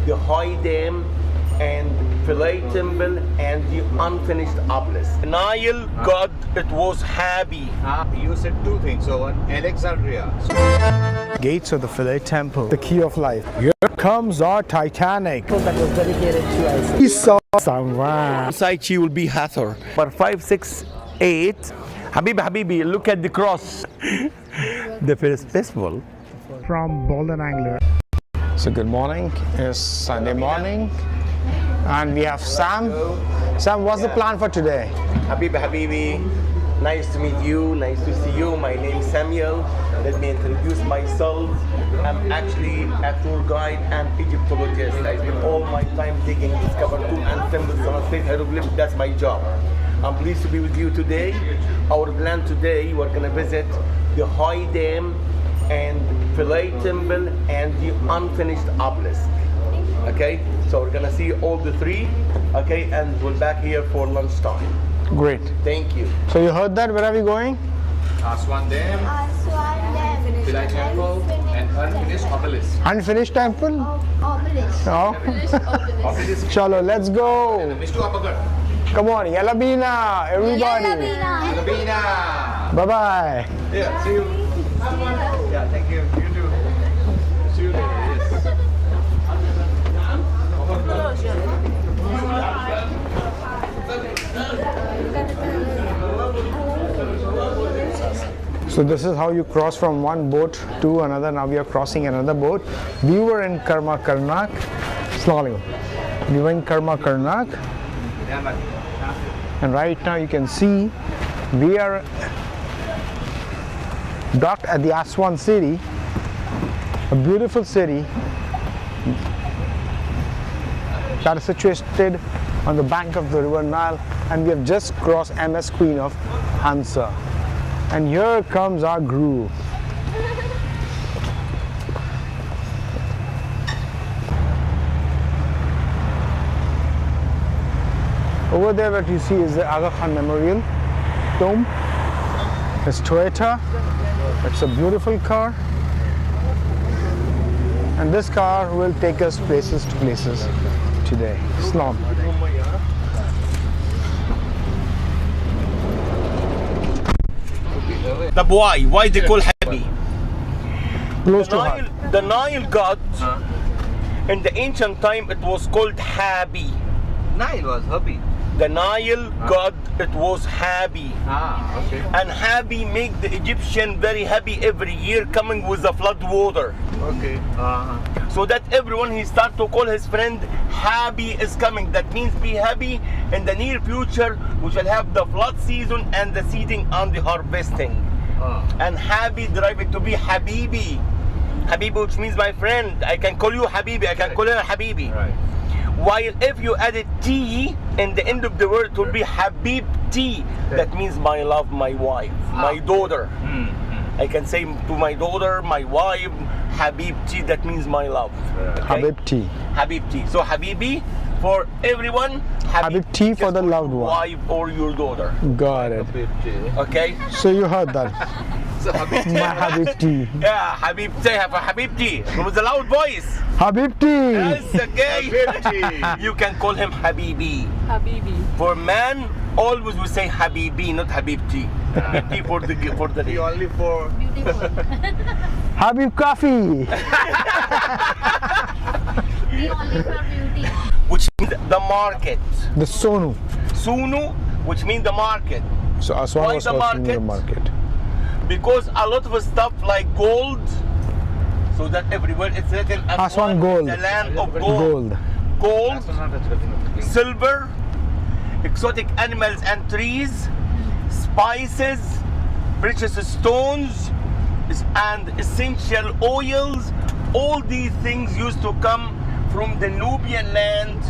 the High Dam and Philae Temple and the unfinished obelisk. Nile god, it was happy. You said two things. So one, Alexandria. Gates of the Philae Temple, the key of life. Here comes our Titanic. That was dedicated to Isis. We saw someone. Inside she will be Hathor. For 5, 6, 8. Habibi, look at the cross. The first festival. From Bolden Angler. So good morning. It's Sunday morning. And we have Sam. Sam, what's the plan for today? Habibi, nice to meet you, nice to see you. My name is Samuel. Let me introduce myself. I'm actually a tour guide and Egyptologist. I spend all my time digging, discover tomb and temples, translate hieroglyphs. That's my job. I'm pleased to be with you today. Our plan today, we're gonna visit the High Dam and Philae Temple and the unfinished obelisk. Okay, so we're gonna see all the three, okay, and we're back here for lunchtime. Great. Thank you. So you heard that? Where are we going? Aswan Dam, Philae Temple, and unfinished obelisk. Unfinished temple? Obelisk. Oh. Obelisk. Chalo, let's go. Mr. Apagar. Come on, Yalabina, everybody. Labina. Bye-bye. Yeah, see you. Yeah, thank you. You too. See you later. Yes. So this is how you cross from one boat to another. Now we are crossing another boat. We were in Karma Karnak. Assalamu alaikum. We were in Karma Karnak. And right now you can see we are docked at the Aswan city, a beautiful city that is situated on the bank of the river Nile, and we have just crossed MS Queen of Hansa. And here comes our groove. Over there what you see is the Aga Khan Memorial Tomb. It's Toyota. It's a beautiful car. And this car will take us places to places today. Islam. The why they call happy? Close to heart. The Nile god, in the ancient time it was called Habi. Nile was happy. The Nile god, it was happy. Okay. And happy make the Egyptian very happy every year, coming with the flood water. Okay. So that everyone he start to call his friend happy is coming. That means be happy in the near future we shall have the flood season and the seeding and the harvesting. And happy derived to be Habibi. Habibi, which means my friend. I can call you Habibi, I can call her Habibi. Right. While if you added T in the end of the word, it will be Habib T. That means my love, my wife, my daughter. I can say to my daughter, my wife, Habib T. That means my love. Okay? Habibti. Habib T. So Habibi for everyone. Habibti for the loved one. Wife or your daughter. Got it. Okay. So you heard that. So happy. My Habibti. Yeah, Habib T. Have a Habib T. With a loud voice. Habibti. Yes, okay. Habibti. You can call him Habibi. Habibi. For man, always we say Habibi, not Habibti. Habibti for the Be only for Beautiful. Habib Coffee. Be only for beauty. which means the market. The Sonu. Sunu, which means the market. So Aswan Why was the working in the market? market. Because a lot of stuff like gold, so that everywhere it's written Aswan gold. the land of gold. Gold, silver, exotic animals and trees, spices, precious stones, and essential oils. All these things used to come from the Nubian land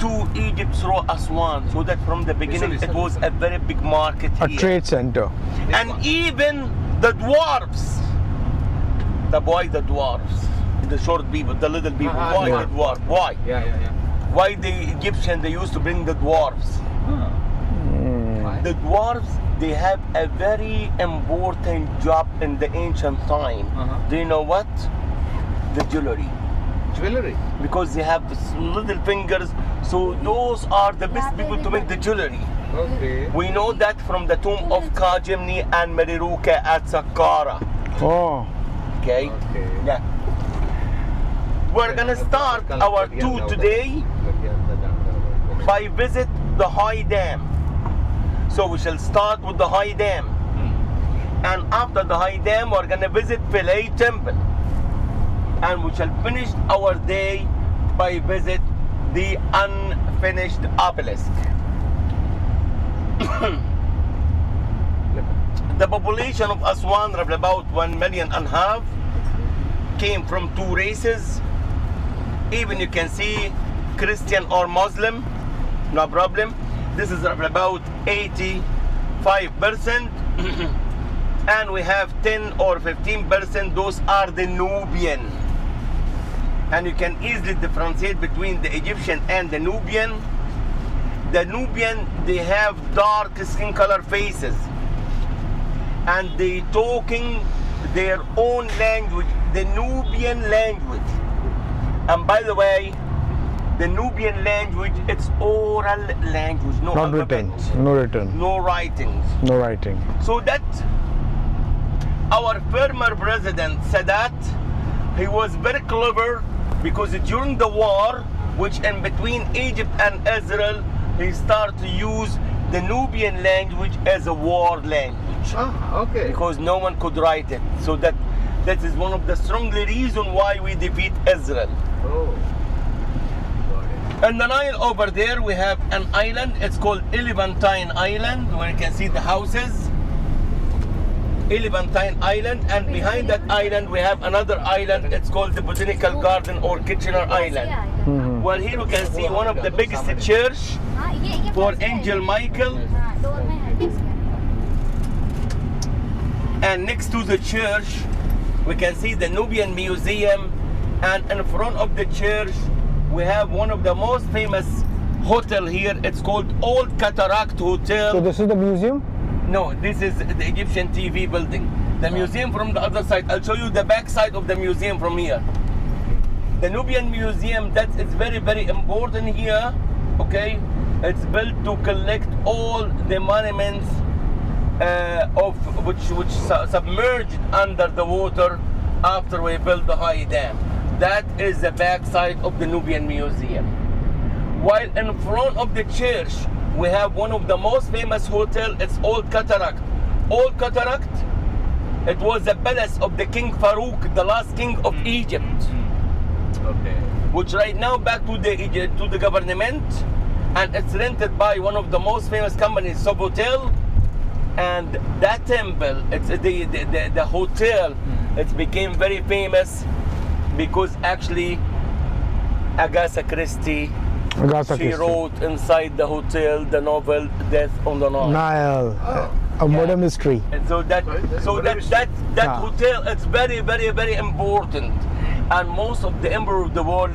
to Egypt through Aswan. So that from the beginning it was a very big market A here. trade center. And even the dwarfs, the dwarfs, the short people, the little people. Why yeah. the dwarf? Why? Yeah. Why the Egyptian they used to bring the dwarfs? The dwarfs, they have a very important job in the ancient time. Do you know what? The jewelry. Jewelry. because they have little fingers. So those are the best people to make the jewelry. Okay. We know that from the tomb of Kajimni and Mariruka at Saqqara. Oh, Okay? Okay. Yeah. We're gonna start our tour today by visit the High Dam. So we shall start with the High Dam. And after the High Dam, we're gonna visit Philae Temple. And we shall finish our day by visit the unfinished obelisk. The population of Aswan, roughly about 1.5 million, came from two races. Even you can see Christian or Muslim, no problem. This is roughly about 85%. And we have 10 or 15%, those are the Nubian. And you can easily differentiate between the Egyptian and the Nubian. The Nubian, they have dark skin color faces. And they talking their own language, the Nubian language. And by the way, the Nubian language, it's oral language, no not written. alphabet, No written. no writings. No writing. So that our former president Sadat, he was very clever because during the war, which in between Egypt and Israel, he started to use the Nubian language as a war language Ah, okay. because no one could write it. So that is one of the strong reasons why we defeat Israel. Oh. Got it. And the Nile over there, we have an island. It's called Elephantine Island, where you can see the houses. Elephantine Island, and behind that island we have another island. It's called the Botanical Garden or Kitchener Island. Well, here we can see one of the biggest church for Angel Michael, and next to the church we can see the Nubian Museum, and in front of the church we have one of the most famous hotel here. It's called Old Cataract Hotel. So this is the museum? No, this is the Egyptian TV building. The museum from the other side. I'll show you the back side of the museum from here. The Nubian Museum, that is very, very important here. Okay, it's built to collect all the monuments of which submerged under the water after we built the High Dam. That is the back side of the Nubian Museum. While in front of the church, we have one of the most famous hotel. It's Old Cataract. Old Cataract, it was the palace of the King Farouk, the last king of Egypt, Okay. which right now back to the government, and it's rented by one of the most famous companies, Sobotel. And that temple, it's the hotel, it became very famous because actually Agatha Christie, she wrote inside the hotel the novel Death on the Nile. Nile. A murder mystery. And so that hotel, it's very, very, very important. And most of the emperor of the world,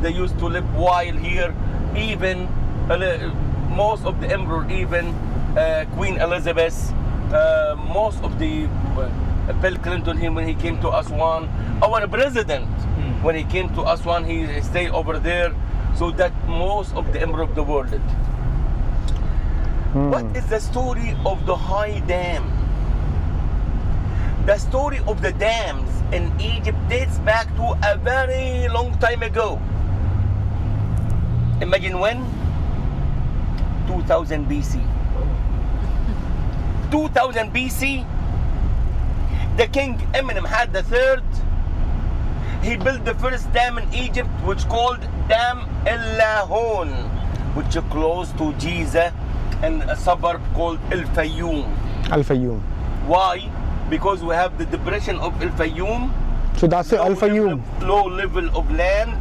they used to live while here. Even most of the emperor, even Queen Elizabeth, most of the Bill Clinton, when he came to Aswan, our president, when he came to Aswan, he stayed over there. So that most of the emperor of the world. What is the story of the High Dam? The story of the dams in Egypt dates back to a very long time ago. Imagine when? 2000 BC. 2000 BC, the king Amenemhat III, he built the first dam in Egypt, which called Dam El Lahon, which is close to Giza, and a suburb called El Fayoum. Al Fayoum. Why? Because we have the depression of El Fayoum. So that's the Al Fayoum. Low level of land.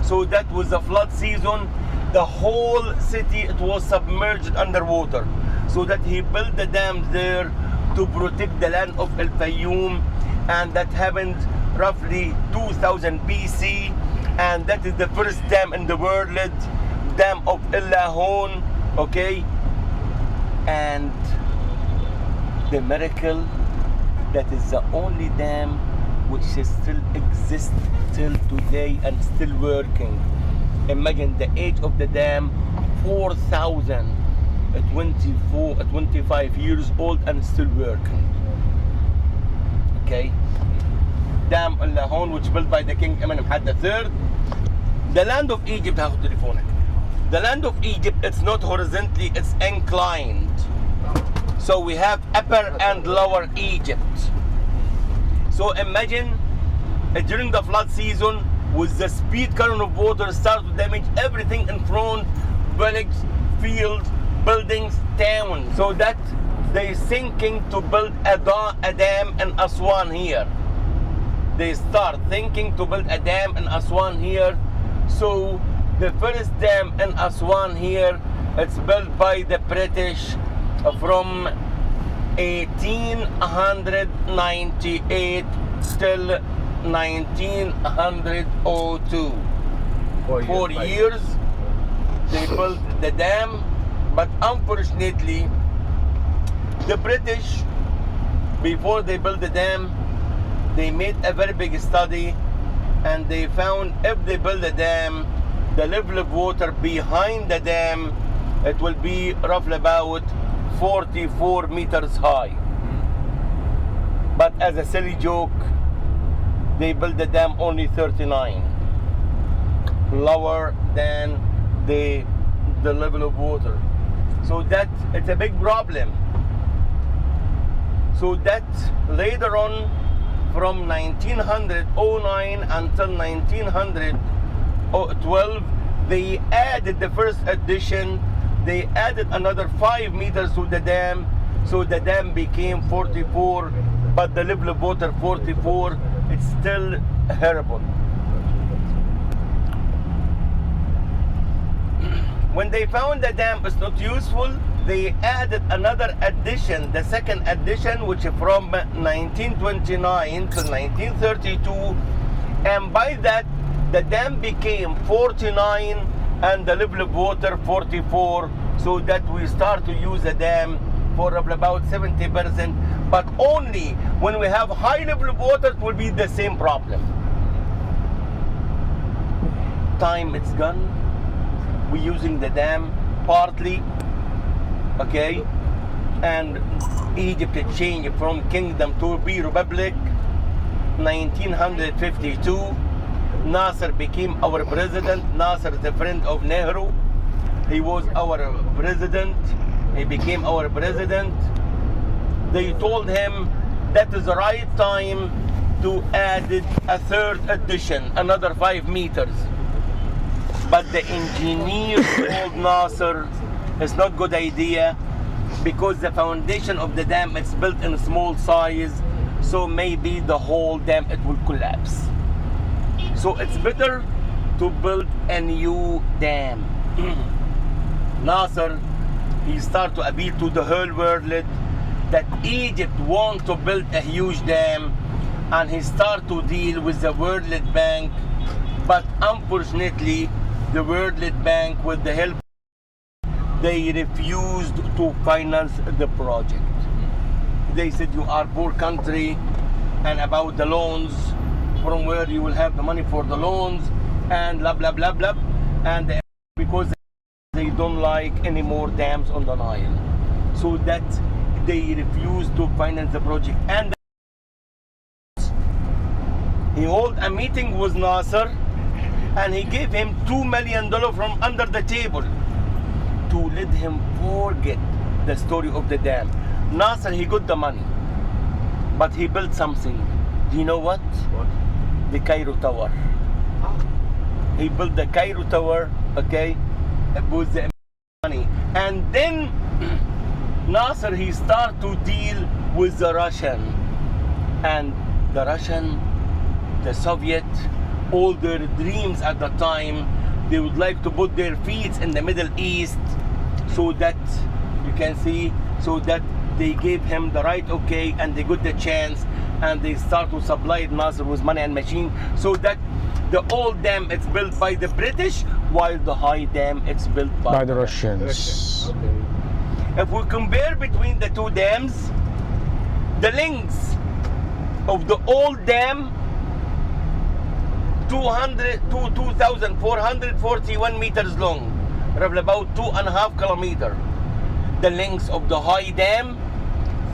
So that was the flood season. The whole city, it was submerged underwater. So that he built the dams there to protect the land of El Fayoum, and that happened roughly 2000 BC, and that is the first dam in the world, Dam of El Lahon, okay? And the miracle, that is the only dam which is still exists till today and still working. Imagine the age of the dam, 25 years old and still working. Okay. Dam Al Lahon, which built by the King Amun III. The land of Egypt, هاخد تليفونك. The land of Egypt, it's not horizontally, it's inclined. So we have upper and lower Egypt. So imagine during the flood season, with the speed current of water start to damage everything in front, villages, fields, buildings, towns. So that they thinking to build a dam in Aswan here. They start thinking to build a dam in Aswan here. So the first dam in Aswan here, it's built by the British from 1898 till 1902. 4 years they built the dam, but unfortunately the British, before they built the dam, they made a very big study, and they found if they build a dam, the level of water behind the dam, it will be roughly about 44 meters high. But as a silly joke, they built the dam only 39, lower than the level of water. So that it's a big problem. So that later on, from 1909 until 1912, they added the first addition. They added another 5 meters to the dam, so the dam became 44, but the level of water 44, it's still horrible. When they found the dam is not useful, they added another addition, the second addition, which from 1929 to 1932, and by that the dam became 49 and the level of water 44, so that we start to use the dam for about 70%, but only when we have high level of water it will be the same problem. Time it's gone. We're using the dam partly, okay, and Egypt changed from kingdom to be republic. 1952, Nasser became our president. Nasser is a friend of Nehru. He was our president. He became our president. They told him that is the right time to add a third addition, another 5 meters. But the engineer told Nasser it's not good idea, because the foundation of the dam is built in a small size, so maybe the whole dam it will collapse. So it's better to build a new dam. Nasser, he started to appeal to the whole world that Egypt want to build a huge dam, and he started to deal with the World Bank, but unfortunately the World Bank, with the help, they refused to finance the project. They said you are poor country, and about the loans, from where you will have the money for the loans, and blah blah blah blah, and because they don't like any more dams on the Nile, so that they refused to finance the project. And he held a meeting with Nasser, and he gave him $2 million from under the table to let him forget the story of the dam. Nasser, he got the money, but he built something. Do you know what? What? The Cairo Tower. He built the Cairo Tower, okay, with the money. And then Nasser, he started to deal with the Russian. And the Russian, the Soviet, all their dreams at the time, they would like to put their feet in the Middle East, so that you can see, so that they gave him the right okay, and they got the chance, and they start to supply Nasser with money and machine, so that the old dam it's built by the British, while the high dam it's built by the Russians. Okay. If we compare between the two dams, the lengths of the old dam 2,441 meters long, roughly about 2.5 kilometers. The length of the High Dam,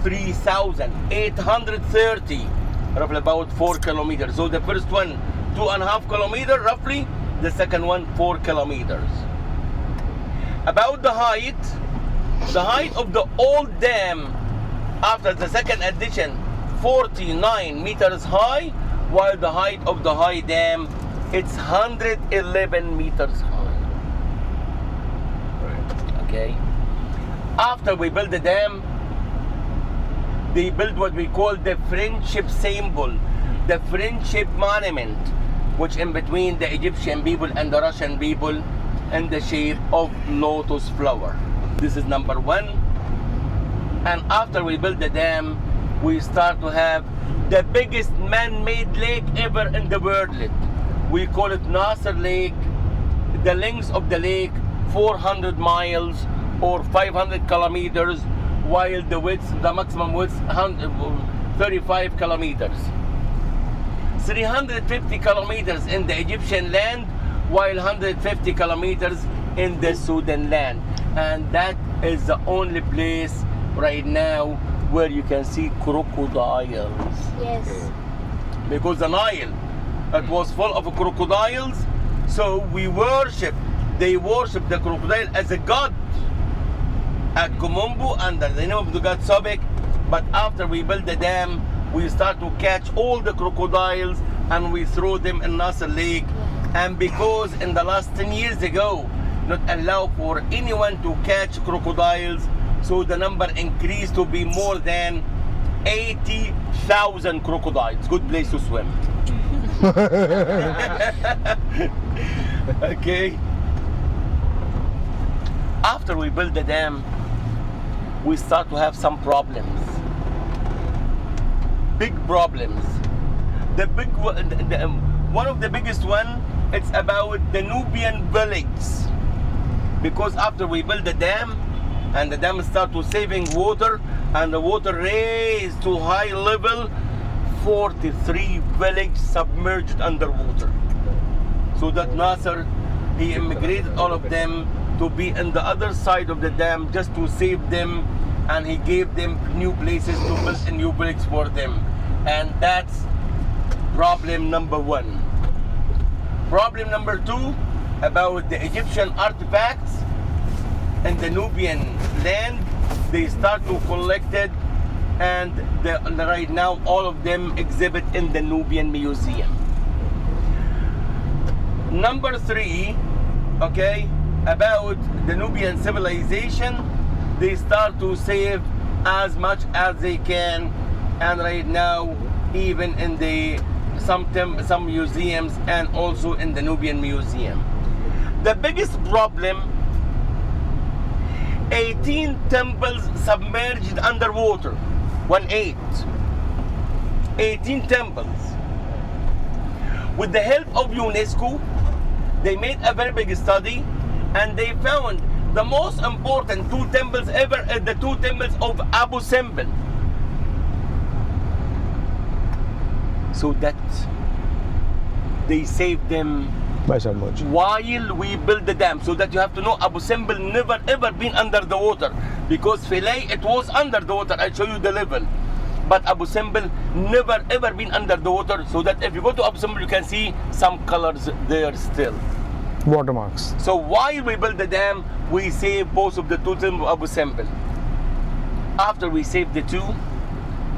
3,830, roughly about 4 kilometers. So the first one, 2.5 kilometers roughly, the second one, 4 kilometers. About the height of the old dam after the second addition, 49 meters high, while the height of the High Dam, it's 111 meters high. Okay. After we build the dam, they build what we call the friendship symbol, the friendship monument, which in between the Egyptian people and the Russian people, in the shape of lotus flower. This is number one. And after we build the dam, we start to have the biggest man-made lake ever in the world. We call it Nasser Lake. The length of the lake, 400 miles or 500 kilometers, while the width, the maximum width, 35 kilometers. 350 kilometers in the Egyptian land, while 150 kilometers in the Sudan land. And that is the only place right now where you can see crocodiles. Yes. Because the Nile, it was full of crocodiles, so they worship the crocodile as a god at Komombo under the name of the god Sobek. But after we build the dam, we start to catch all the crocodiles and we throw them in Nasser Lake. And because in the last 10 years ago, not allow for anyone to catch crocodiles, so the number increased to be more than 80,000 crocodiles. Good place to swim. Okay. After we build the dam, we start to have some problems. Big problems. One of the biggest one, it's about the Nubian village. Because after we build the dam, and the dam start to saving water, and the water raised to high level, 43 villages submerged underwater. So that Nasser, he immigrated all of them to be in the other side of the dam just to save them, and he gave them new places to build a new village for them. And that's problem number one. Problem number two, about the Egyptian artifacts in the Nubian land. They start to collect it, and right now all of them exhibit in the Nubian Museum. Number three, okay, about the Nubian civilization, they start to save as much as they can, and right now even in the some museums and also in the Nubian Museum. The biggest problem, 18 temples submerged underwater. 18 temples. With the help of UNESCO, they made a very big study, and they found the most important two temples ever are the two temples of Abu Simbel. So that they saved them by submerge. while we build the dam. So that you have to know, Abu Simbel never ever been under the water, because Philae, it was under the water. I'll show you the level. But Abu Simbel never ever been under the water, so that if you go to Abu Simbel, you can see some colors there still. Watermarks. So while we build the dam, we save both of the two temples of Abu Simbel. After we save the two,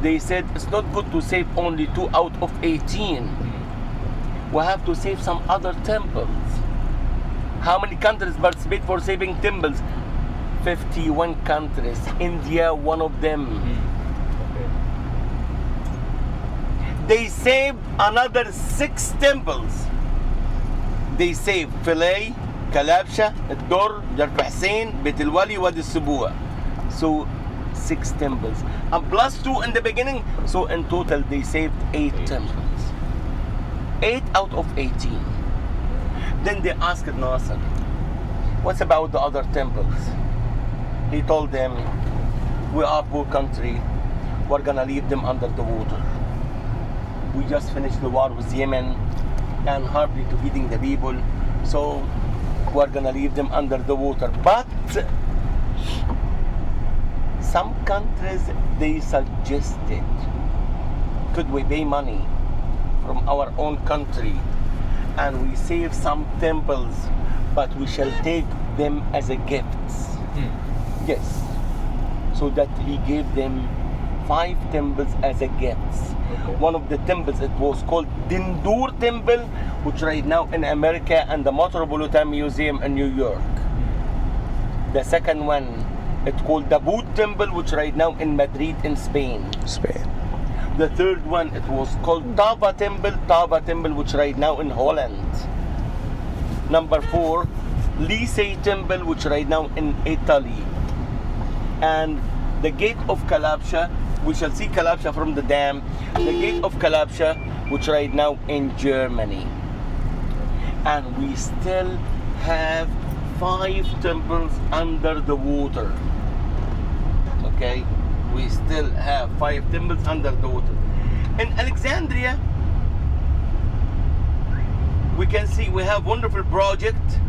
they said it's not good to save only 2 out of 18. We have to save some other temples. How many countries participate for saving temples? 51 countries. India, one of them. They saved another 6 temples. They saved Philae, Kalabsha, Ad-Dur, Jarf Hussein, Beit al-Wali, Wadi al-Subu'a. So 6 temples. And plus 2 in the beginning. So in total they saved 8 temples. 8 out of 18. Then they asked Nasser, what about the other temples? He told them, we are a poor country. We're gonna leave them under the water. We just finished the war with Yemen. and hardly to feeding the people. So we're gonna leave them under the water. But some countries, they suggested, could we pay money from our own country and we save some temples, but we shall take them as a gifts? Yes. So that he gave them 5 temples as a gifts. One of the temples, it was called Dindur Temple, which right now in America and the Metropolitan Museum in New York. The second one, it's called the Boot Temple, which right now in Madrid in Spain. The third one, it was called Tava Temple, which right now in Holland. Number 4, Lycée Temple, which right now in Italy. And the Gate of Kalabsha, we shall see Kalabsha from the dam. The Gate of Kalabsha, which right now in Germany. And we still have 5 temples under the water. Okay, we still have 5 temples under the water. In Alexandria, we can see we have wonderful project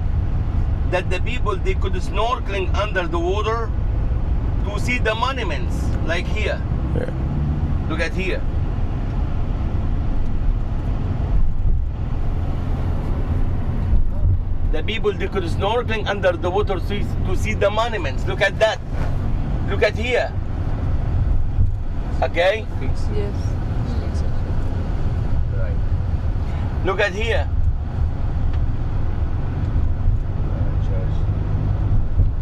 that the people, they could snorkeling under the water to see the monuments, like here. Yeah. Look at here. The people, they could snorkeling under the water to see the monuments. Look at that. Look at here. Okay? Yes. Right. Look at here.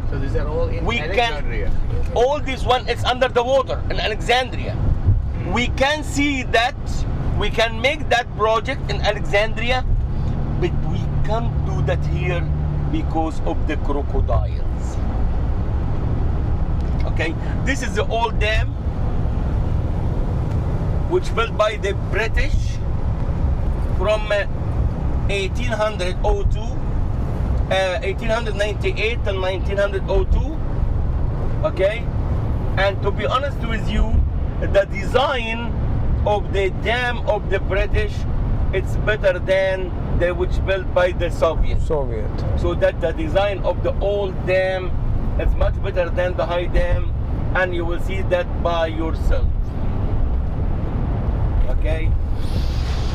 So these are all in We Alexandria. All this one, it's under the water in Alexandria. We can see that, we can make that project in Alexandria, but we can't do that here because of the crocodiles. Okay, this is the old dam, which built by the British from 1802, 1898 and 1902. Okay, and to be honest with you, the design of the dam of the British, it's better than the which built by the Soviets. So that the design of the old dam is much better than the high dam, and you will see that by yourself. Okay,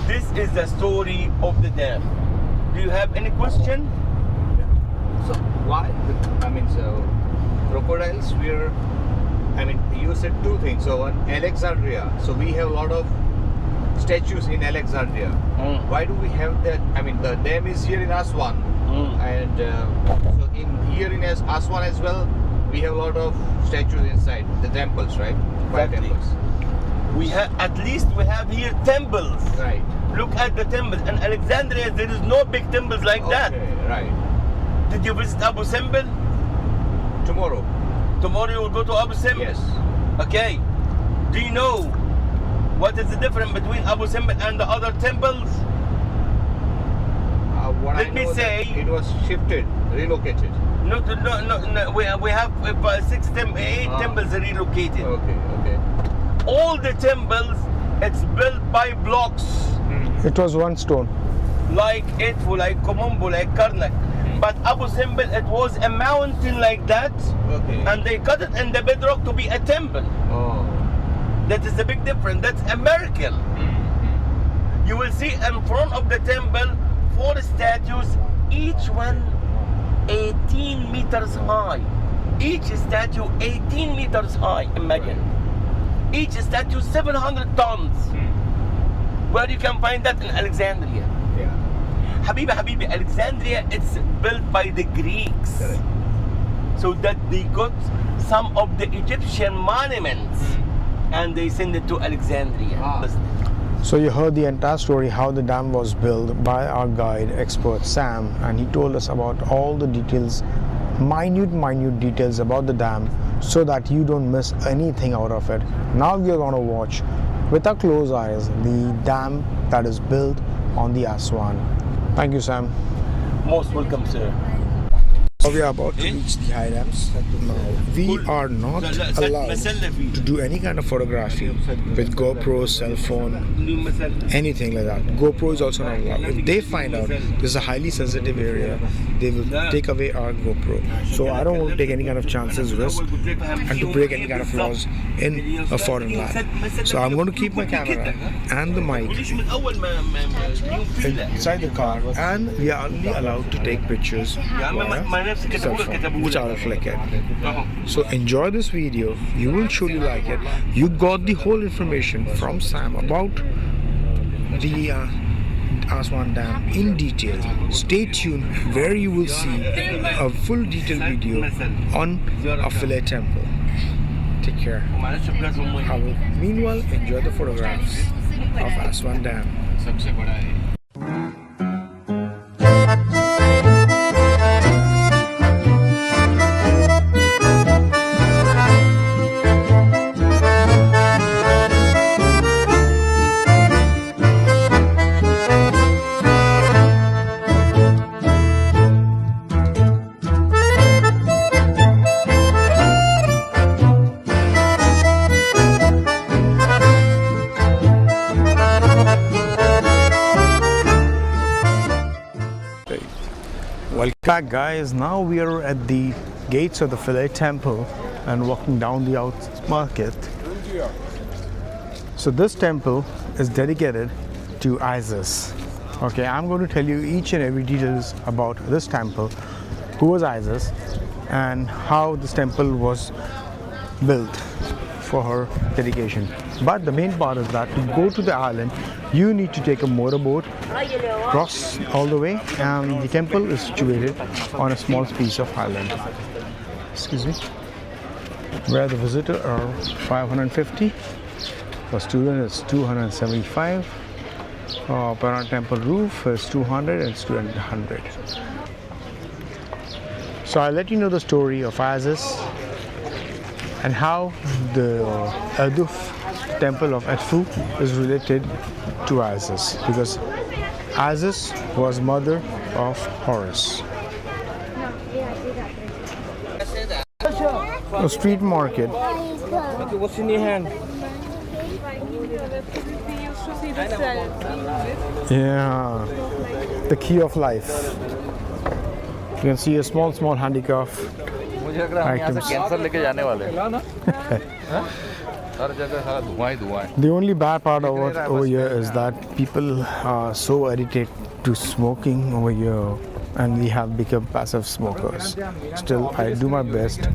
this is the story of the dam. Do you have any question? So why? So crocodiles were. You said 2 things. So one, Alexandria. So we have a lot of statues in Alexandria. Why do we have that? The dam is here in Aswan, and so here in Aswan as well, we have a lot of statues inside the temples, right? 5 Exactly. temples. We have, at least we have here temples. Right. Look at the temples. In Alexandria, there is no big temples like that. Okay, right. Did you visit Abu Simbel? Tomorrow. Tomorrow you will go to Abu Simbel? Yes. Okay. Do you know what is the difference between Abu Simbel and the other temples? What Let I me know say- that it was shifted, relocated. No. We have 8 temples relocated. Okay. All the temples, it's built by blocks. It was one stone. Like Edfu, like Komombo, like Karnak. But Abu Simbel, it was a mountain like that, Okay. and they cut it in the bedrock to be a temple. Oh. That is a big difference. That's a miracle. You will see in front of the temple 4 statues, each one 18 meters high. Each statue 18 meters high, imagine. Each statue 700 tons. Where you can find that in Alexandria. Yeah. Habibi, Alexandria, it's built by the Greeks. Correct. So that they got some of the Egyptian monuments and they send it to Alexandria. Ah. So you heard the entire story how the dam was built by our guide expert Sam, and he told us about all the details, minute details about the dam, so that you don't miss anything out of it. Now we are going to watch with our closed eyes the dam that is built on the Aswan. Thank you, Sam. Most welcome, sir. We are about to reach the high dams. Now, we are not allowed to do any kind of photography with GoPro, cell phone, anything like that. GoPro is also not allowed. If they find out this is a highly sensitive area, they will take away our GoPro. So I don't want to take any kind of chances, risk, and to break any kind of laws in a foreign land. So I'm going to keep my camera and the mic inside the car, and we are only allowed to take pictures via cell phone, which I will flick it. So enjoy this video. You will surely like it. You got the whole information from Sam about the Aswan Dam in detail. Stay tuned where you will see a full detailed video on a Philae Temple. Take care. Meanwhile, enjoy the photographs of Aswan Dam. Welcome back, guys. Now we are at the gates of the Philae Temple and walking down the out market. So this temple is dedicated to Isis. Okay, I'm going to tell you each and every details about this temple, who was Isis, and how this temple was built for her dedication. But the main part is that to go to the island, you need to take a motorboat, cross all the way, and the temple is situated on a small piece of island. Excuse me. Where the visitor are 550, for student is 275, per temple roof is 200 and student 100. So I'll let you know the story of Isis and how the Erduf temple of Edfu is related to Isis, because Isis was mother of Horus. A street market. What's in your hand? Yeah, the key of life. You can see a small handicraft items. The only bad part over here is that people are so addicted to smoking over here, and we have become passive smokers. Still, I do my best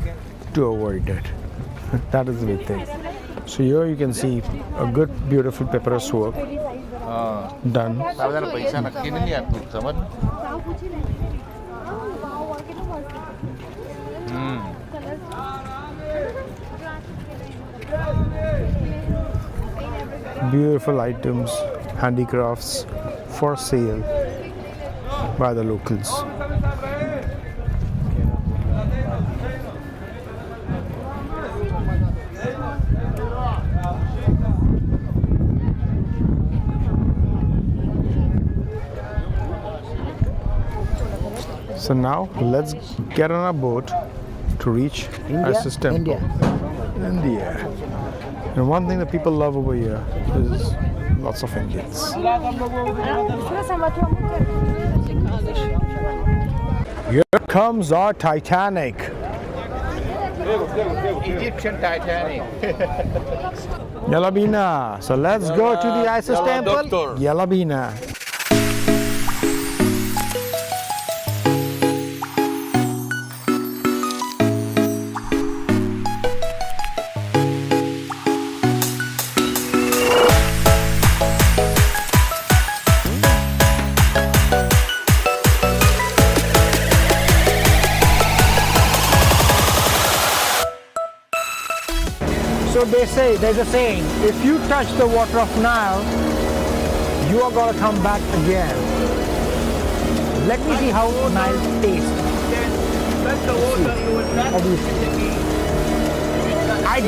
to avoid it. That is the big thing. So here you can see a good, beautiful papyrus work done. Beautiful items, handicrafts for sale by the locals. So now let's get on a boat to reach Isis Temple. India. And one thing that people love over here is lots of Indians. Here comes our Titanic. Egyptian Titanic. Yalabina. So let's go to the Isis Temple. Yalabina. So they say, there's a saying, if you touch the water of Nile, you are going to come back again. Let me see how Nile tastes. I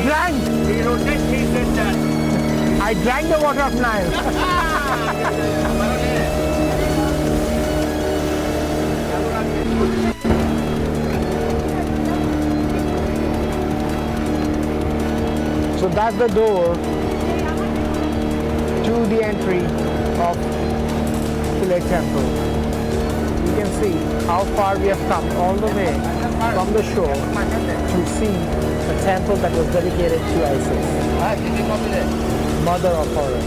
drank the water of Nile. So that's the door to the entry of Philae Temple. You can see how far we have come all the way from the shore to see a temple that was dedicated to Isis, mother of horrors.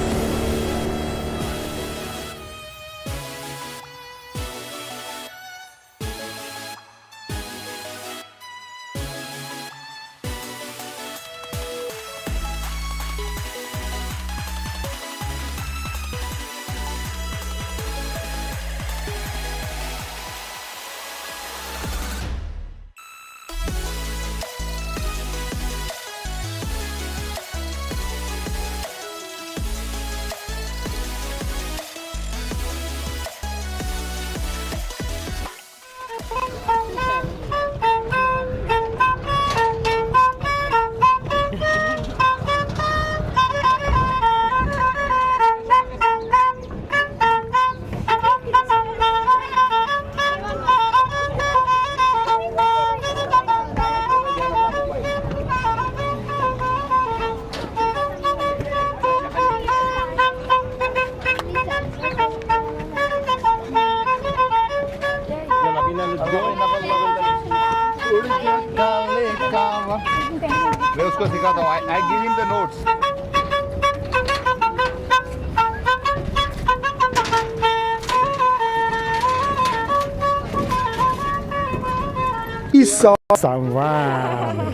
मैं उसको सिखाता हूँ. I give him the notes. He saw someone.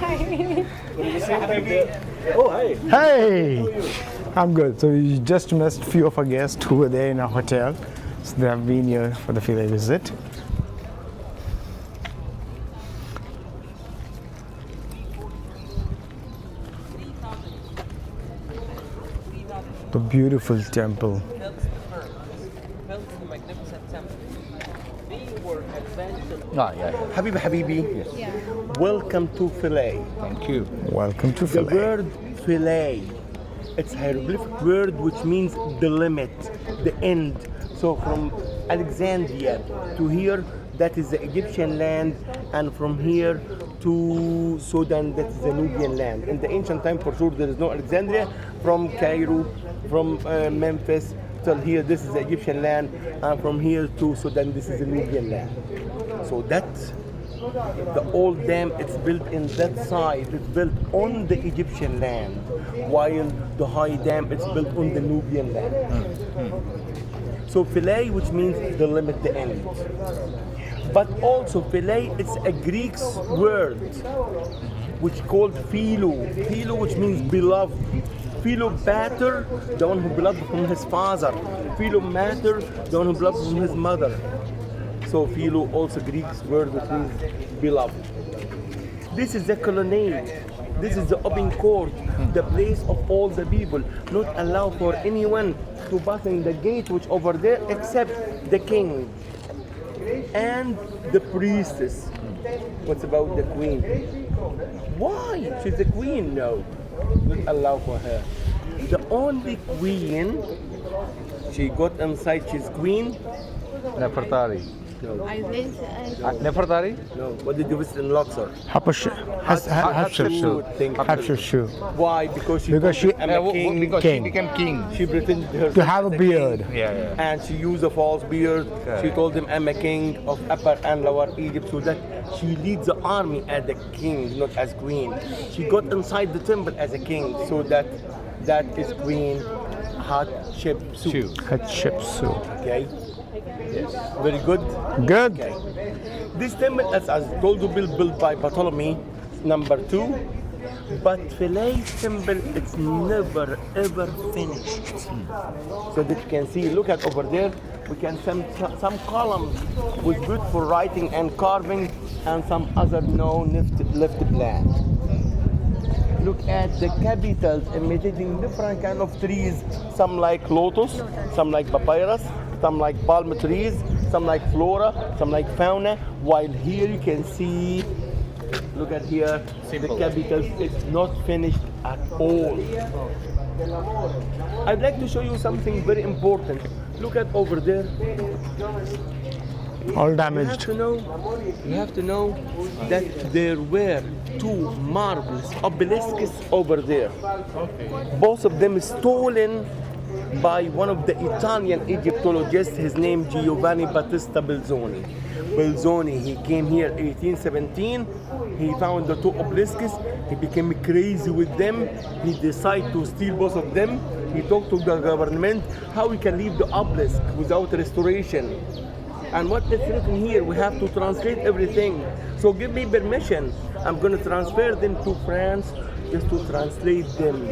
Oh, hi. Hey, I'm good. So we just missed few of our guests who were there in our hotel. So they have been here for the Philae visit. The beautiful temple. Habibi. Yes. Welcome to Philae. Thank you. Welcome to The Philae. word Philae, it's a hieroglyphic word which means the limit, the end. So from Alexandria to here, that is the Egyptian land, and from here to Sudan, that is the Nubian land. In the ancient time, for sure, there is no Alexandria. From Cairo, from Memphis till here, this is the Egyptian land, and from here to Sudan, this is the Nubian land. So that, the old dam, it's built in that side, it's built on the Egyptian land, while the high dam, it's built on the Nubian land. So Philae, which means the limit, the end. But also Philae, it's a Greek word, which called philo. Philo, which means beloved. Philo pater, the one who beloved from his father. Philo mater, the one who beloved from his mother. So philo, also Greek word which means beloved. This is the colonnade. This is the open court, the place of all the people. Not allow for anyone to pass in the gate which over there except the king and the priestess. What's about the queen? Why? She's the queen. No, not allow for her. The only queen, she got inside, she's queen. Nefertari. No, Nefertari? no. What did you visit in Luxor? Hatshepsut. Thank you. Hatshepsut. Why? Because she Because she- I'm a king. Because King. she became king. She pretended herself To have a as king. beard. Yeah. And she used a false beard. She told him, I'm a king of Upper and Lower Egypt, so that she leads the army as the king, not as queen. She got inside the temple as a king, so that is Queen Hatshepsut. Hatshepsut. Okay? Yes. Very good. Good. Okay. This temple, as told you, built by Ptolemy #2. But Philae Temple, it's never ever finished. So that you can see, look at over there, we can see some columns with good for writing and carving, and some other left blank. Look at the capitals imitating different kind of trees, some like lotus, some like papyrus, some like palm trees, some like flora, some like fauna, while here you can see, look at here, the capitals, it's not finished at all. I'd like to show you something very important. Look at over there. All You have damaged. to know, that there were two marble obelisks over there. Both of them stolen by one of the Italian Egyptologists. His name Giovanni Battista Belzoni. He came here 1817. He found the two obelisks. He became crazy with them. He decided to steal both of them. He talked to the government how we can leave the obelisk without restoration. And what is written here, we have to translate everything. So give me permission. I'm going to transfer them to France just to translate them.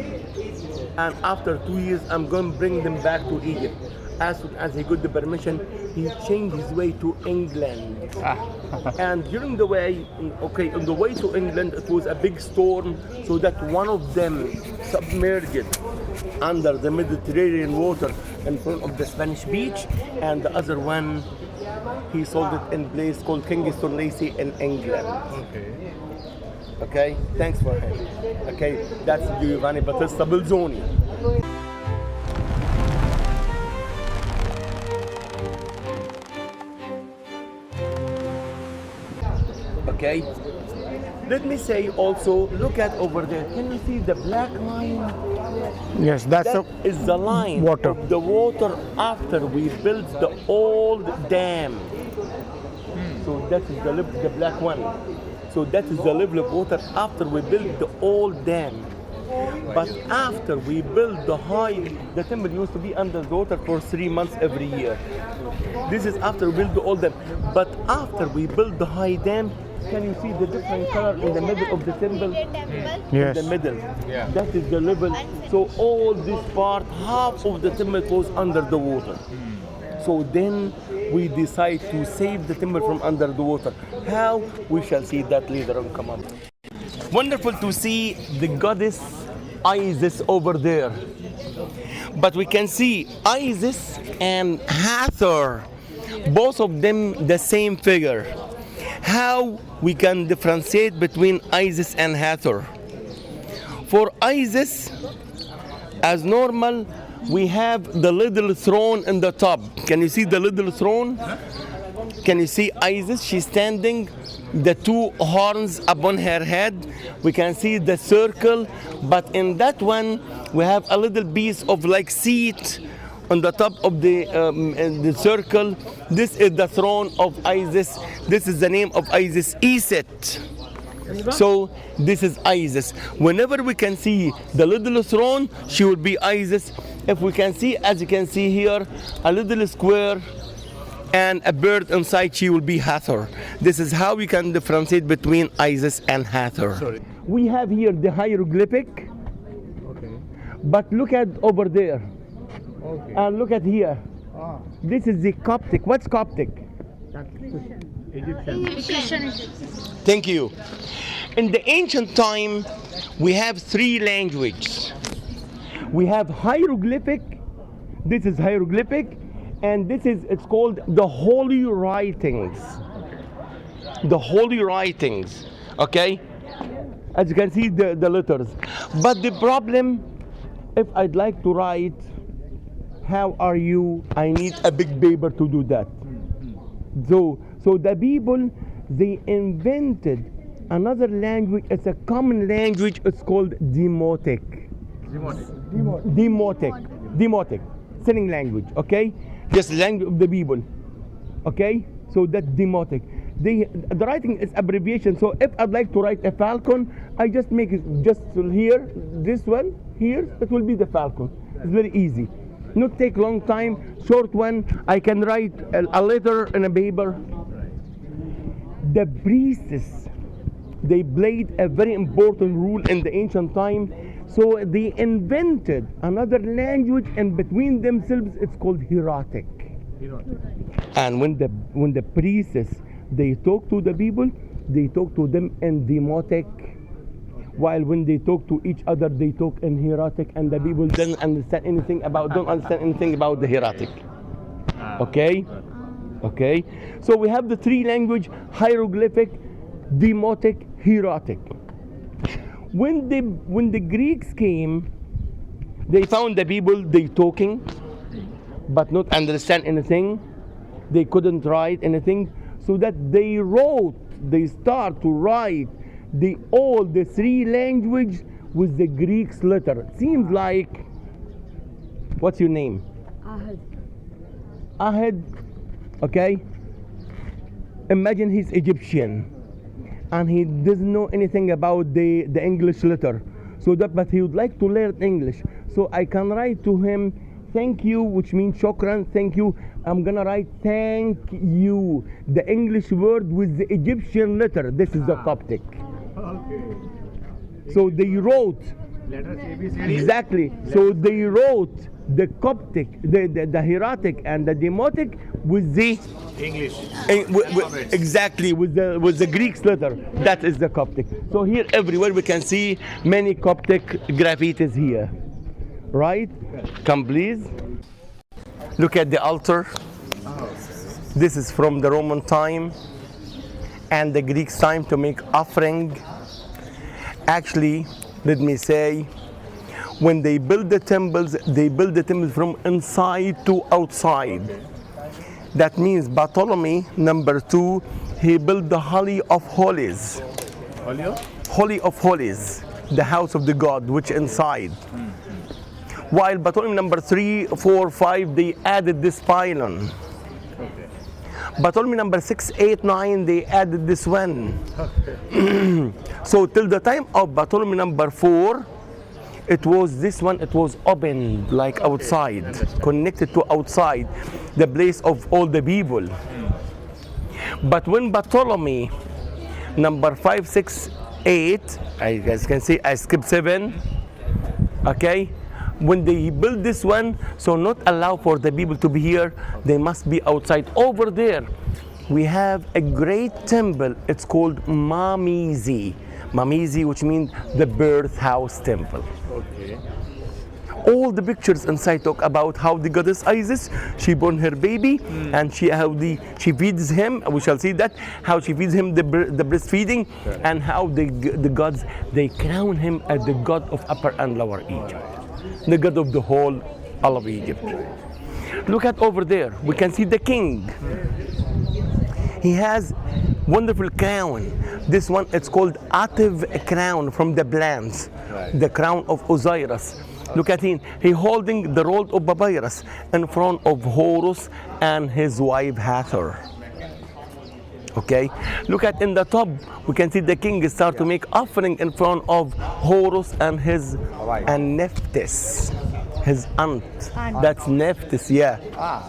And after 2 years, I'm going to bring them back to Egypt. As soon as he got the permission, he changed his way to England. And during the way, on the way to England, it was a big storm, so that one of them submerged under the Mediterranean water in front of the Spanish beach, and the other one, he sold it in a place called Kingston Lacy in England. Okay, thanks for him. Okay, that's Giovanni Battista Belzoni. Okay, let me say also, look at over there. Can you see the black line? Yes, that's That is the line water. of the water after we built the old dam. So that is the black one. So that is the level of water after we built the old dam. But after we built the temple used to be under the water for 3 months every year. This is after we built the old dam. But after we built the high dam, can you see the different color in the middle of the temple? Yes. In the middle. Yeah. That is the level. So all this part, half of the temple was under the water. So then we decide to save the temple from under the water. How? We shall see that later on. Come on. Wonderful to see the goddess Isis over there. But we can see Isis and Hathor, both of them the same figure. How we can differentiate between Isis and Hathor? For Isis, as normal, we have the little throne in the top. Can you see the little throne? Can you see Isis? She's standing, the two horns upon her head. We can see the circle, but in that one, we have a little piece of like seat on the top of the circle. This is the throne of Isis. This is the name of Isis, Iset. So this is Isis. Whenever we can see the little throne, she will be Isis. If we can see, as you can see here, a little square and a bird inside, she will be Hathor. This is how we can differentiate between Isis and Hathor. Sorry. We have here the hieroglyphic, but look at over there. And look at here. This is the Coptic. What's Coptic? Egyptian. Thank you. In the ancient time, we have three languages. We have hieroglyphic. This is hieroglyphic, and it's called the Holy Writings. The Holy Writings. Okay? As you can see, the letters. But the problem, if I'd like to write, how are you? I need a big paper to do that. So the people, they invented another language. It's a common language. It's called Demotic. Demotic. Sign language. Okay, just language of the people. Okay, so that's Demotic. The writing is abbreviation. So if I'd like to write a falcon, I just make it just here. This one here. It will be the falcon. It's very easy. Not take long time. Short one. I can write a letter in a paper. The priests, they played a very important role in the ancient time. So they invented another language, and between themselves, it's called Hieratic. And when the priests, they talk to the people, they talk to them in Demotic. While when they talk to each other, they talk in Hieratic, and the people don't understand anything about the Hieratic. Okay? Okay? So we have the three language: hieroglyphic, Demotic, Hieratic. When the Greeks came, they found the people they talking, but not understand anything. they couldn't write anything, so that they start to write all the three language with the Greek letter. It seems like, what's your name? Ahad. Okay. Imagine he's Egyptian and he doesn't know anything about the English letter. But he would like to learn English. So I can write to him, thank you, which means shukran, thank you. I'm gonna write thank you, the English word with the Egyptian letter. This is the Coptic. Okay. So they wrote. Letters ABCD. Exactly. So they wrote the Coptic, the Hieratic and the Demotic with the English. Exactly, with the Greek letter. That is the Coptic. So here everywhere we can see many Coptic graffitis here. Right? Come please. Look at the altar. This is from the Roman time and the Greek time to make offering. Actually, let me say, when they build the temples, they build the temples from inside to outside. That means Ptolemy #2, he built the Holy of Holies. Holy of Holies, the house of the God, which inside. While Ptolemy #3, 4, 5, they added this pylon. Ptolemy #6, 8, 9, they added this one. So till the time of Ptolemy #4, it was this one, it was open like outside, connected to outside, the place of all the people. But when Ptolemy #5, 6, 8, I guys can see I skipped 7, okay? When they build this one, so not allow for the people to be here, they must be outside. Over there, we have a great temple, it's called Mamizi. Mamizi, which means the birth house temple. Okay. All the pictures inside talk about how the goddess Isis, she born her baby, and she feeds him. We shall see that how she feeds him the breastfeeding, and how the gods, they crown him as the god of Upper and Lower Egypt, the god of the whole all of Egypt. Look at over there, we can see the king. He has wonderful crown. This one, it's called Ativ crown from the plants, the crown of Osiris. Look at him, he holding the roll of papyrus in front of Horus and his wife Hathor. Okay, look at in the top, we can see the king start to make offering in front of Horus and his and Nephthys, his aunt. That's Nephthys, yeah.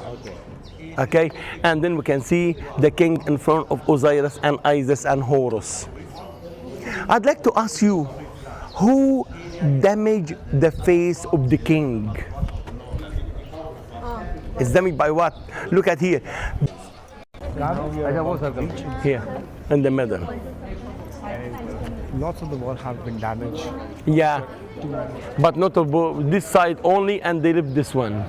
Okay. Okay, and then we can see the king in front of Osiris and Isis and Horus. I'd like to ask you, who damaged the face of the king? It's damaged by what? Look at here. Here, in the middle. Lots of the wall have been damaged. Yeah, but not of this side only, and they left this one.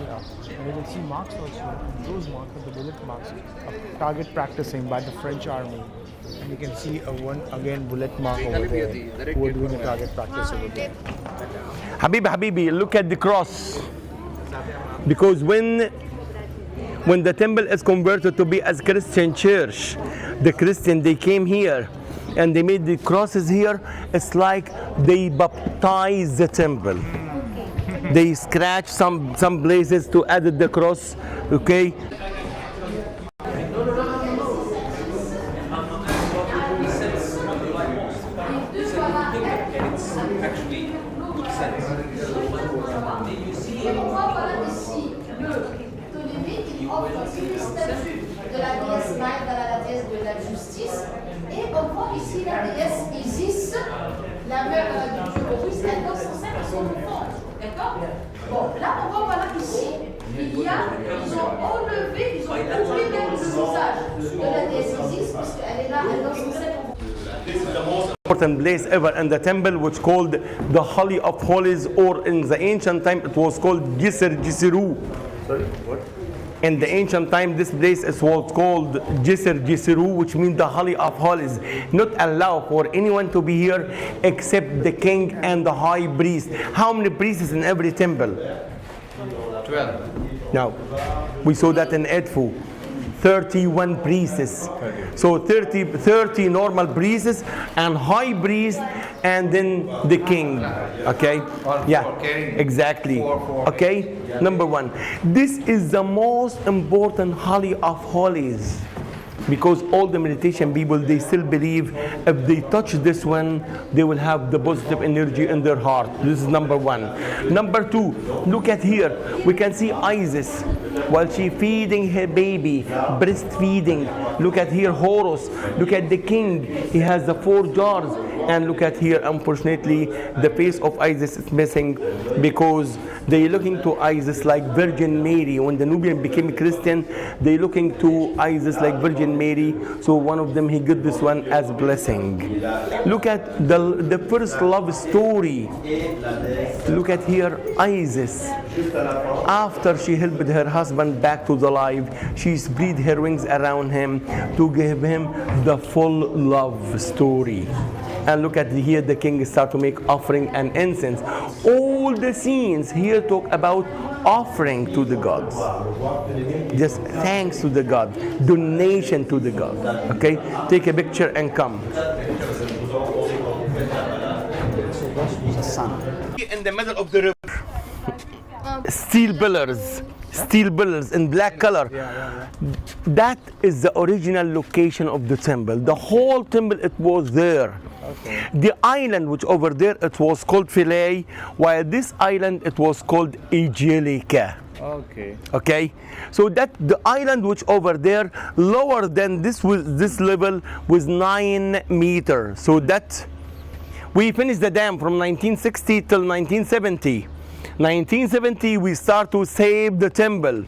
You can see marks also. Those marks are the bullet marks of target practicing by the French army. And you can see a bullet mark over there. Who are doing a target practice over there. Habibi, look at the cross. Because when the temple is converted to be as Christian church, the Christian, they came here and they made the crosses here. It's like they baptized the temple. They scratched some places to add the cross, okay? De la déesse Nile, la déesse de la justice, et on voit ici la déesse Isis, la mère du dieu Horus, elle danse enceinte à son enfant. D'accord? Bon, là on voit voilà ici, ils ont enlevé, ils ont coupé même le visage de la déesse Isis, parce qu'elle est là, elle danse enceinte. This is the most important place ever in the temple, which called the Holy of Holies, or in the ancient time it was called Gisir Gisiru. Sorry, what? In the ancient time, this place is what's called Gisir Gisiru, which means the Holy of Holies. Not allow for anyone to be here except the king and the high priest. How many priests in every temple? 12. Now, we saw that in Edfu. 31 priests. So 30 normal priests and high priest and then the king. Okay? Yeah, exactly. Okay? Number one. This is the most important holy of holies. Because all the meditation people, they still believe if they touch this one, they will have the positive energy in their heart. This is number one. Number two, look at here. We can see Isis while she feeding her baby, breastfeeding. Look at here, Horus. Look at the king. He has the 4 jars. And look at here, unfortunately, the face of Isis is missing because they're looking to Isis like Virgin Mary. When the Nubian became Christian, they're looking to Isis like Virgin Mary. So one of them, he got this one as blessing. Look at the first love story. Look at here, Isis. After she helped her husband back to the life, she spread her wings around him to give him the full love story. And look at here, the king start to make offering and incense. All the scenes here talk about offering to the gods. Just thanks to the god, donation to the god. Okay, take a picture and come. In the middle of the river, steel pillars in black color. That is the original location of the temple. The whole temple, it was there. Okay. The island which over there, it was called Philae, while this island, it was called Angelica. Okay, so that the island which over there, lower than this level was 9 meters. So that we finished the dam from 1960 till 1970. 1970 we start to save the temple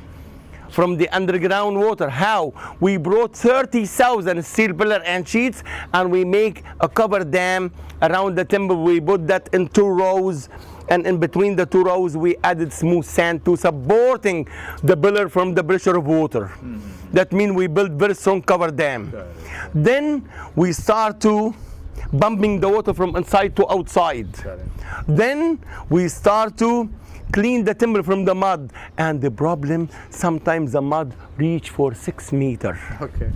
from the underground water. How? We brought 30,000 steel pillar and sheets and we make a cover dam around the temple. We put that in 2 rows, and in between the 2 rows we added smooth sand to supporting the pillar from the pressure of water. That means we built very strong cover dam. Then we start to pumping the water from inside to outside. Then we start to clean the temple from the mud, and the problem, sometimes the mud reach for 6 meters. Okay.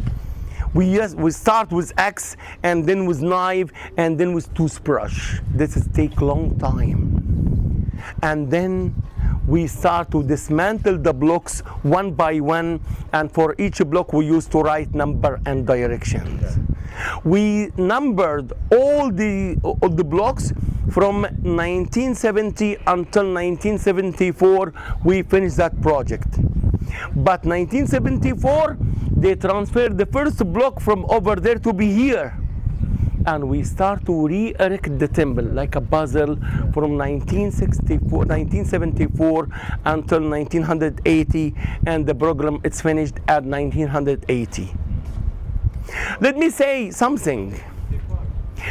We start with axe and then with knife and then with toothbrush. This is take long time. And then we start to dismantle the blocks one by one, and for each block we used to write number and directions. Okay. We numbered all the blocks from 1970 until 1974. We finished that project. But 1974, they transferred the first block from over there to be here. And we start to re-erect the temple like a puzzle from 1974 until 1980, and the program is finished at 1980. Let me say something.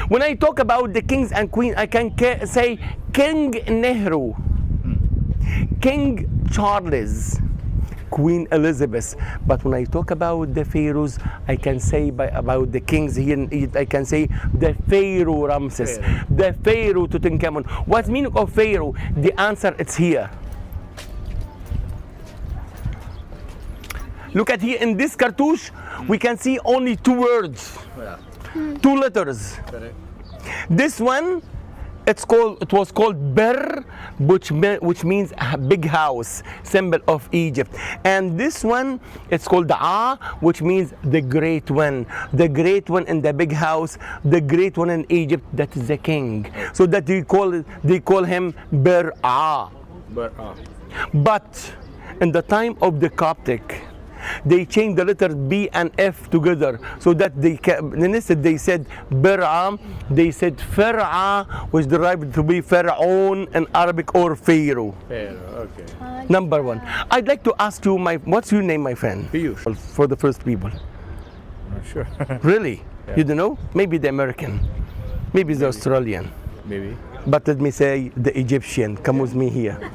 When I talk about the kings and queens, I can say King Nehru, King Charles, Queen Elizabeth. But when I talk about the pharaohs, I can say about the kings here in Egypt, I can say the Pharaoh Ramses, the Pharaoh Tutankhamun. What's the meaning of Pharaoh? The answer, it's here. Look at here in this cartouche, we can see only 2 words, 2 letters. Correct. This one, it was called Ber, which means a big house, symbol of Egypt. And this one, it's called A, which means the great one. The great one in the big house, the great one in Egypt, that is the king. So that they call him Ber A. But in the time of the Coptic, they changed the letter B and F together, so that instead they said Bir'a, they said Fir'a, which derived to be Pharaoh in Arabic, or Pharaoh. Okay. Number 1. I'd like to ask you, what's your name, my friend? Piyush. For the first people. Not sure. Really? Yeah. You don't know? Maybe the American, maybe the Australian. Maybe. But let me say the Egyptian. Come with me here.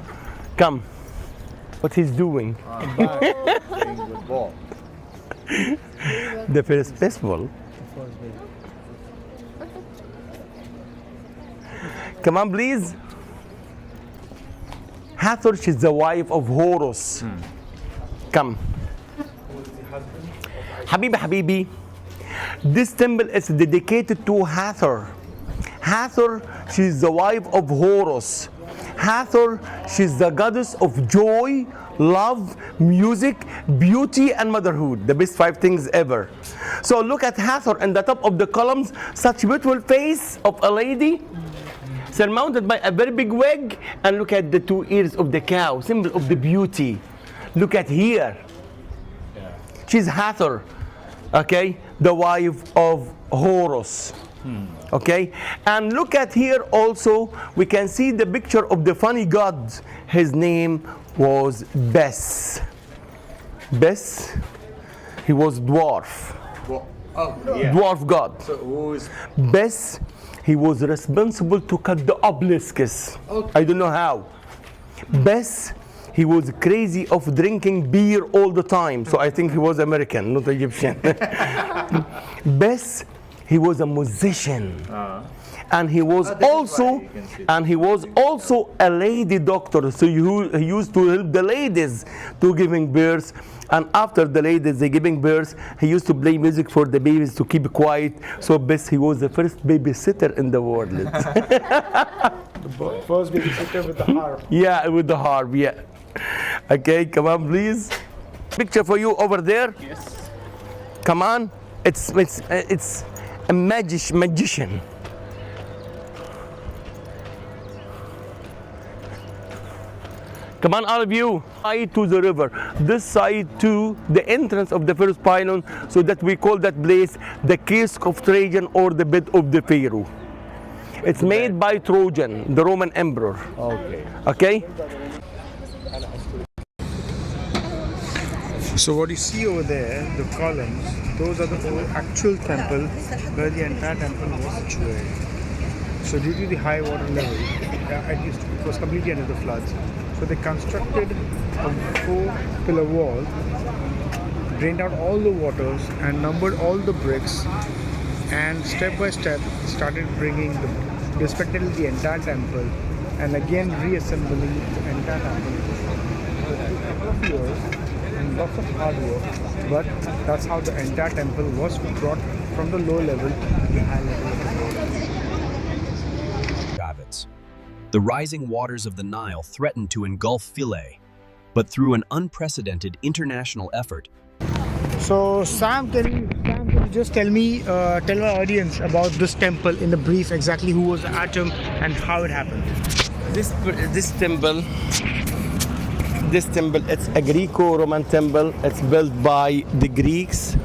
Come. What he's doing? Playing with ball. The first festival. Come on, please. Hathor, she's the wife of Horus. Come. Habibi, this temple is dedicated to Hathor. Hathor, she's the wife of Horus. Hathor, she's the goddess of joy, love, music, beauty, and motherhood. The best 5 things ever. So look at Hathor in the top of the columns, such beautiful face of a lady, surmounted by a very big wig, and look at the 2 ears of the cow, symbol of the beauty. Look at here. She's Hathor, okay, the wife of Horus. Okay, and look at here also, we can see the picture of the funny god. His name was Bes. Bes, he was dwarf. Dwarf god. So who is Bes, he was responsible to cut the obelisks. I don't know how. Bes, he was crazy of drinking beer all the time. So I think he was American, not Egyptian. Bes, he was a musician, and he was also a lady doctor. So he used to help the ladies to giving birth, and after the ladies they giving birth, he used to play music for the babies to keep quiet. So best he was the first babysitter in the world. First babysitter with the harp. Yeah, with the harp. Yeah. Okay, come on, please. Picture for you over there. Yes. Come on. It's a magician. Come on, all of you. Side to the river. This side to the entrance of the first pylon, so that we call that place the cask of Trajan, or the bed of the Pharaoh. It's made by Trojan, the Roman emperor. Okay. Okay? So what you see over there, the columns, those are the actual temple where the entire temple was situated. So due to the high water level, at least it was completely under the floods. So they constructed a 4-pillar wall, drained out all the waters and numbered all the bricks, and step by step started bringing dismantled the entire temple and again reassembling the entire temple. So it took a couple of years and lots of hard work, but that's how the entire temple was brought from the low level to the high level of the world. The rising waters of the Nile threatened to engulf Philae, but through an unprecedented international effort. So Sam, can you just tell our audience about this temple in the brief, exactly who was the atom and how it happened? This temple, it's a Greco-Roman temple. It's built by the Greeks,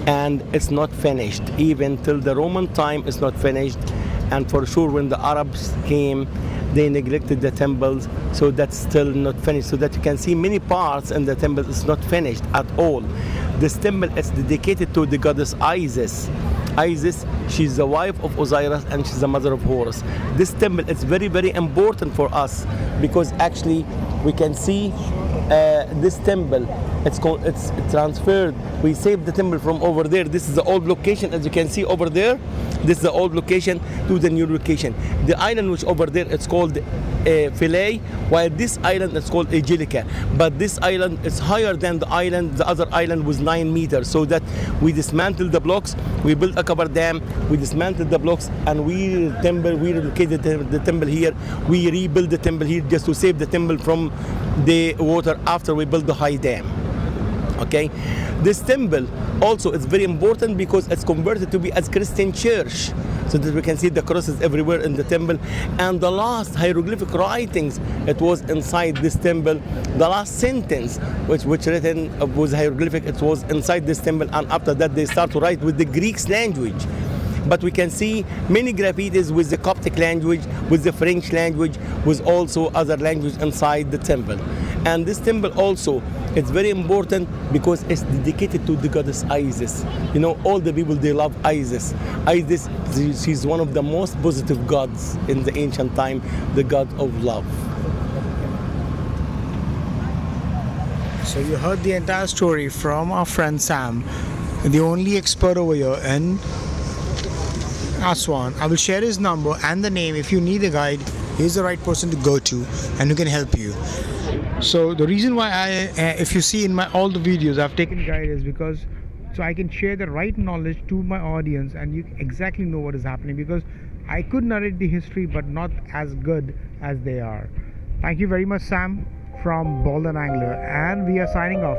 and it's not finished. Even till the Roman time, it's not finished. And for sure, when the Arabs came, they neglected the temples, so that's still not finished. So that you can see many parts in the temple is not finished at all. This temple is dedicated to the goddess Isis. Isis, she's the wife of Osiris, and she's the mother of Horus. This temple is very, very important for us, because actually we can see this temple. It's transferred. We saved the temple from over there. This is the old location, as you can see over there. This is the old location to the new location. The island which over there, it's called Philae, while this island is called Angelica. But this island is higher than the island. The other island was 9 meters. So that we dismantled the blocks, we built a cover dam, we dismantled the blocks, and we relocated the temple here. We rebuilt the temple here just to save the temple from the water after we built the high dam. Okay, this temple also is very important because it's converted to be as Christian church, so that we can see the crosses everywhere in the temple. And the last hieroglyphic writings, it was inside this temple. The last sentence which written was hieroglyphic, it was inside this temple. And after that they start to write with the Greek language. But we can see many graffitis with the Coptic language, with the French language, with also other language inside the temple. And this temple also, it's very important because it's dedicated to the goddess Isis. You know, all the people, they love Isis. Isis, she's one of the most positive gods in the ancient time, the god of love. So you heard the entire story from our friend Sam, the only expert over here in Aswan. I will share his number and the name. If you need a guide, he's the right person to go to and who can help you. So the reason why if you see in all the videos I've taken guide is because so I can share the right knowledge to my audience and you exactly know what is happening, because I could narrate the history but not as good as they are. Thank you very much, Sam from Bold and Angler, and we are signing off.